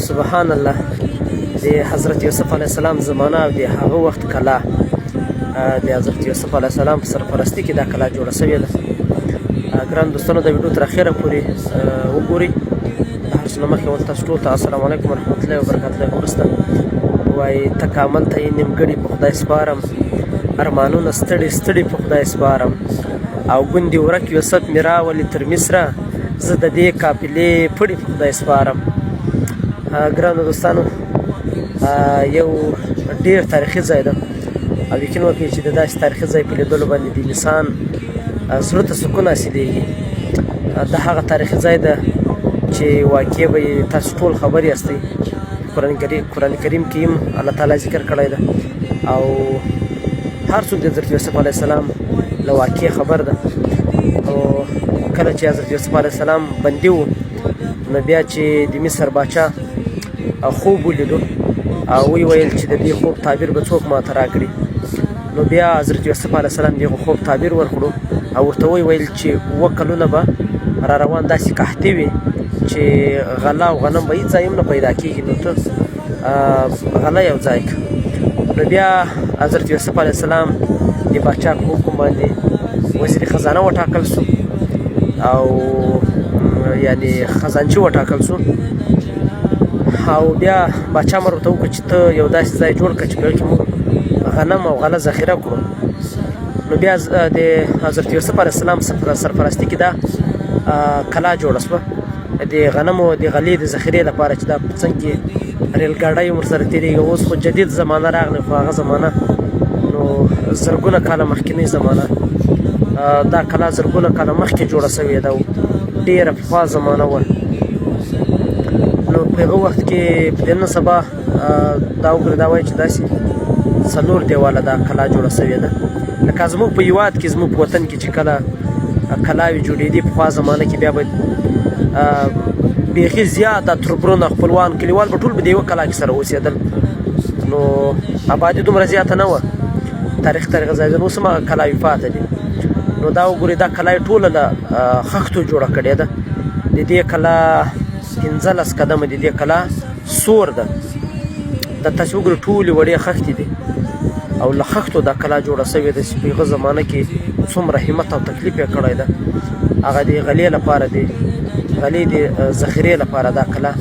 سبحان الله د حضرت یوسف علیه السلام زمانه او د هغه وخت کلا د حضرت یوسف علیه السلام په سرپرستي کې دا کلا جوړه شوې ده. ګران دوستانو د ویډیو تر اخره پورې وګورئ. د هر څه نه مخکې ول تاسو ټول ته السلام علیکم ورحمت الله وبرکاته. وروسته وایي تکامل ته یې نیمګړي په خدای سپارم، ارمانونه ستړي ستړي په خدای سپارم، او ګوندې ورک یوسف مې راولي تر مصره، زه د دې قافلې پړي په خدای سپارم. ګرانو دوستانو یو ډېر تاریخي ځای ده او یقین وکړئ چې د داسې تاریخي ځای په لیدلو باندې د انسان زړه ته سکون حاصلېږي. دا هغه تاریخي ځای ده چې واقع به یې تاسو ټول خبر یاستئ. قرآن کریم کې هم الله تعالی ذکر کړی ده او هر څوک د حضرت یوسف علیه السلام له واقع خبر ده. او کله چې حضرت یوسف علیه السلام بندي و نو بیا چې د مصر باچا خوب ولیدو او وی ویل چې د دې خوب تعبیر به څوک ماته راکړي. نو بیا حضرت یوسف علیه السلام دغه خوب تعبیر ورکړو او ورته وی ویل چې 7 کلونه به را روان داسې قحطي وي چې غله او غنم به هېڅ ځای هم نه پیدا کېږي، نو ته غله یو ځای کړه. نو بیا حضرت یوسف علیه السلام د باچا په حکم باندې وزیر خزانه وټاکل سو او یعنی خزانچي وټاکل سو. او بیا باچا امر ورته وکړه چې ته یو داسې ځای جوړ کړه چې په هغې کې موږ غنم او غله ذخیره کړو. نو بیا د حضرت یوسف علیه السلام سرپرستي کې دا کلا جوړه شوه د غنمو د غلې د ذخیرې لپاره چې دا په څنګ کې ریل ګاډی هم ورسره تېرېږي. اوس خو جدید زمانه راغلی خو هغه زمانه نو زرګونه کاله مخکینۍ زمانه دا کلا زرګونه کاله مخکې جوړه شوې ده او ډېره پخوا زمانه وه. نو په هغه وخت کې په دې نن سبا دا وګورئ دا وایي چې داسې 4 دیواله دا کلا جوړه شوې ده. لکه زموږ په هېواد کې زموږ په وطن کې چې کله کلاوې جوړېدې پخوا زمانه کې بیا به بیخي زیاته تربرونه خپلوان کلیوال به ټول به د یوه کلا کې سره اوسېدل. نو آبادي دومره زیاته نه وه، تاریخ ځایونه اوس هم هغه کلاوې پاتې دي. نو دا وګورئ دا کلا یې ټوله له خښتو جوړه کړې ده. د دې کلا 15 قدمه د دې کلا سور ده. دا تاسې وګورئ ټولې وړې خښتې دي او له خښتو دا کلا جوړه شوې ده چې په هغه زمانه کې څومره همت او تکلیف یې کړی ده. هغه د غلې لپاره د غلې د ذخیرې لپاره دا کلا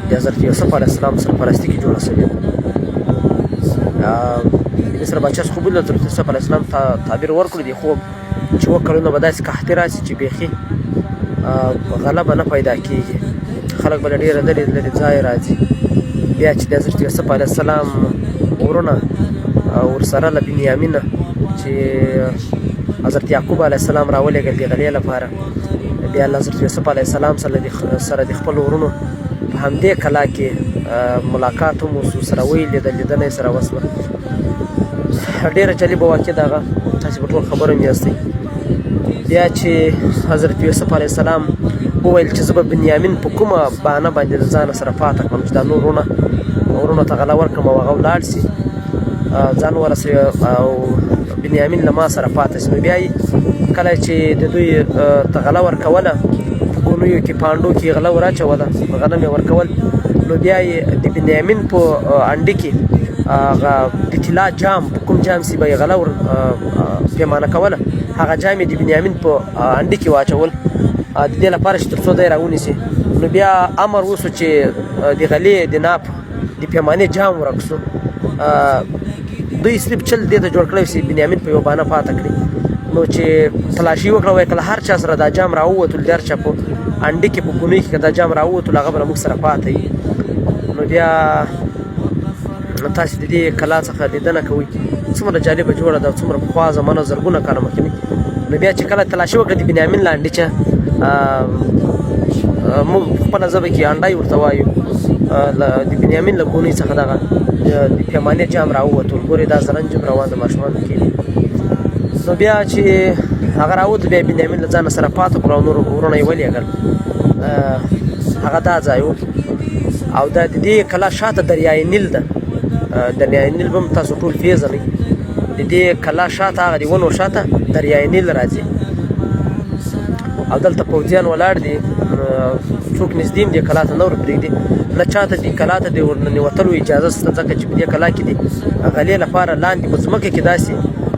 د حضرت یوسف علیه السلام سرپرستي کې جوړه شوې ده. د مصر باچا خوب ولید حضرت یوسف علیه السلام تعبیر ورکړو د خوب چې 7 کلونه به داسې قحطي راشي چې بیخي غله به نه پیدا کېږي، خلک به له ډېره لرې ځای راځي. بیا چې د حضرت یوسف علیه السلام ورونه ورسره له بنیامینه چې حضرت یعقوب علیه السلام راولېږل د غلې لپاره، بیا له حضرت یوسف علیه السلام سره د خپلو ورونو په همدې کلا کې ملاقات هم وسو، سره ویې لیدنه یې سره وسوه. ډېره جالبه واقع ده هغه، تاسې به ټول خبر هم یاستئ. بیا چې حضرت یوسف علیه السلام وویل چې زه به بنیامین په کومه بهانه باندې د ځانه سره پاته کړم چې دا نور ورونو ته غله ورکړم او هغه ولاړ شي ځان ورسوي او بنیامین له ما سره پاته شي. نو بیا یې کله چې د دوی ته غله ورکوله په ګونیو کې پانډو کې غله وراچوله، غنم یې ورکول، نو بیا یې د بنیامین په انډې کې هغه د طلا جام په کوم جام چې به یې غله پیمانه کوله هغه جام یې د بنیامین په انډې کې واچول د دې لپاره چې تر څو دی راونیسي. نو بیا امر وسو چې د غلې د ناپ د پیمانې جام ورک سو. دوی صرف چل دې ته جوړ کړی چې بنیامین په یوه بهانه پاته کړي. نو چې تلاشي وکړه وایي کله هر چا سره دا جام راووتل، د هر چا په انډې کې په ګونۍ کې که دا جام راووتل هغه به له موږ سره پاته وي. نو بیا تاسې د دې کلا څخه لیدنه کوئ څومره جالبه جوړه ده، څومره پخوا زمانه زرګونه کاله مخکې. نو بیا چې کله تلاشي وکړه د بنیامین له انډې چه موږ په خپله ژبه کې انډی ورته وایو، د بنیامین له ګونۍ څخه دغه د پیمانې جام راووتل. ګورې دا زرنج هم روان د ماشومانو کې. نو بیا چې هغه راووتو بیا بنیامین له ځانه سره پاته کړو او نور ورونه یې ولېږل. هغه دا ځای و او دا د دې کلا شاته دریای نیل ده. دریای نیل به هم تاسو ټول پیژنئ. د دې کلا شاته هغه د ونو شاته دریای نیل راځي او دلته پوځیان ولاړ دي، څو څوک نږدې هم دې کلا ته نه ورپرېږدي نه چا ته دې کلا ته د ورننوتلو اجازه شته ځکه چې په دې کلا کې د غلې لپاره لاندې په ځمکه کې داسې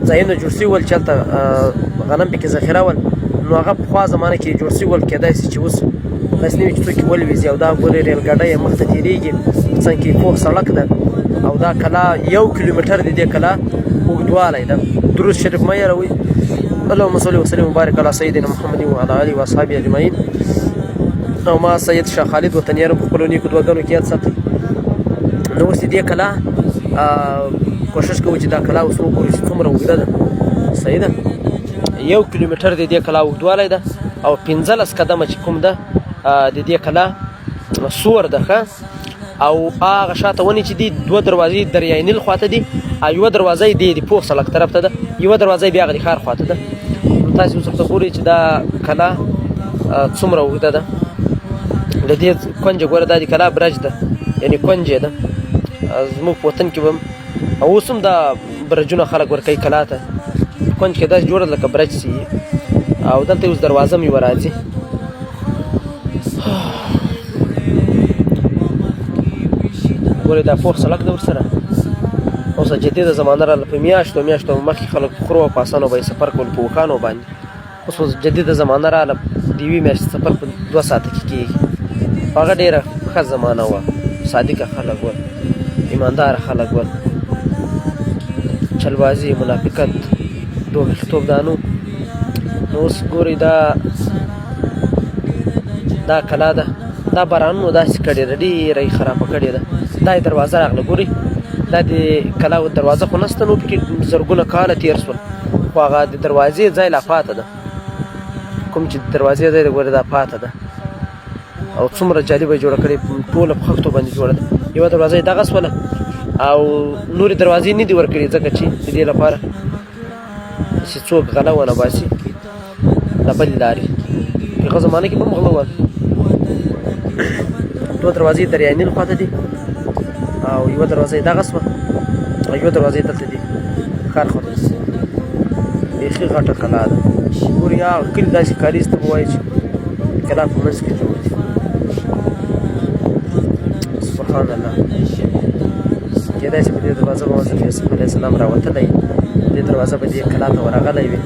ځایونه جوړ شوي ول چې هلته غنم پکې ذخیره ول نو هغه پخوا زمانه کې جوړ شوي ول کېدای شي چې اوس داسې نه وي چې څوک یې ولویځي او دا ګورې ریل ګاډی یې مخته تېرېږي څنګ کې پوخ سړک ده او دا کلا 1 کیلومتر د دې کلا اوږدوالی ده درود شریف مه هېروئ اللهم صل وسلم وبارک علی سیدنا محمد وعلى آله واصحابه اجمعین او ما سید شاه خالد وطنیانو په خپلو نیکو دعاګانو کې یاد ساتئ نو اوس د دې کلا کوشش کوو چې دا کلا اوس وګورو چې څومره اوږده ده صحیح ده 1 کیلومتر د دې کلا اوږدوالی ده او 15 قدمه چې کوم ده د دې کلا سور ده ښه او هغه شاته ونې چې دي 2 دروازې دریای نیل خواته دي او یوه دروازه یې د پوخ سړک طرف ته ده یوه دروازه یې بیا هغه د ښار خواته ده تاسې اوس ورته ګورئ چې دا کلا څومره اوږده ده د دې کونجه ګوره دا د کلا برج ده یعنې کونج یې ده زموږ په وطن کې به اوس هم دا برجونه خلک ورکوي کلا ته کونج کې داسې جوړه لکه برج سي او دلته اوس دروازه هم یوه راځي ګورئ دا پوخ سړک ده ورسره اوس جدیده زمانه راغله په میاشتو مخکې خلک په خرو او په اسانو به یې سفر کول په اوښانو باندې اوس جدیده زمانه راغله د یوې میاشتې سفر په 2 ساعته کې کېږي هغه ډېره ښه زمانه وه صادقه خلک ول ایمانداره خلک ول چلبازي منافقت دوکتوب دا نو اوس ګورئ دا کلا ده دا بارانونو داسې کړې ده ډېره یې خرابه کړې ده دا یې دروازه راغله ګورئ دا د کلا دروازه خو نسته نو پکې زرګونه کاله تېر شول خو هغه د دروازې ځای لا پاته ده کوم چې دروازې ځای ده ګوره دا پاته ده او څومره جالبه یې جوړه کړې ټوله په خښتو باندې جوړه ده یوه دروازه یې دغه شوله او نورې دروازې نه دي ورکړې ځکه چې د دې لپاره چې څوک غله ونه باسي د بلې لارې هغه زمانه کې به هم غله ول 2 دروازې دریای نیل خواته دي او یوه دروازه یې دغه شوه او یوه دروازه یې دلته دي ښار خواته بیخي غټه کلا ده ګورې هغه کلي داسې کالیز ته به وایي چې کلا په منځ کې جوړ دي سبحان الله کېدای شي په دې دروازه به حضرت یوسف علیه السلام راوتلی دې دروازه به دې کلا ته ورغلی وي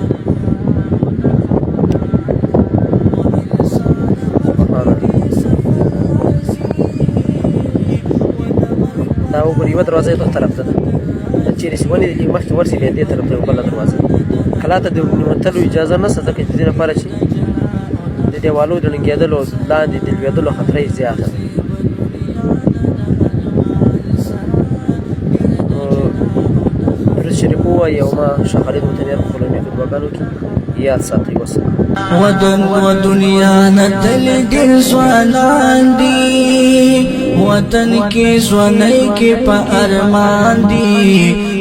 دا وګورئ یوه دروازه یې دغه طرف ته ده چېرې چې ونې دي مخکې ورسي بیا دې طرف ته یوه بله دروازه کلا ته د ننوتلو اجازه نشته ځکه چې د دې لپاره چې د دیوالو د ړنګېدلو لاندې د لوېدلو خطره یې زیاته ده درود شریف ووایي او ما شاه خالد وطنیان په خپلو نیکو دعاګانو کې یاد ساتئ وسلام وطن و دنیا نتل ډېر ځوانان دي وطن کې ځوانۍ کې په ارمان دي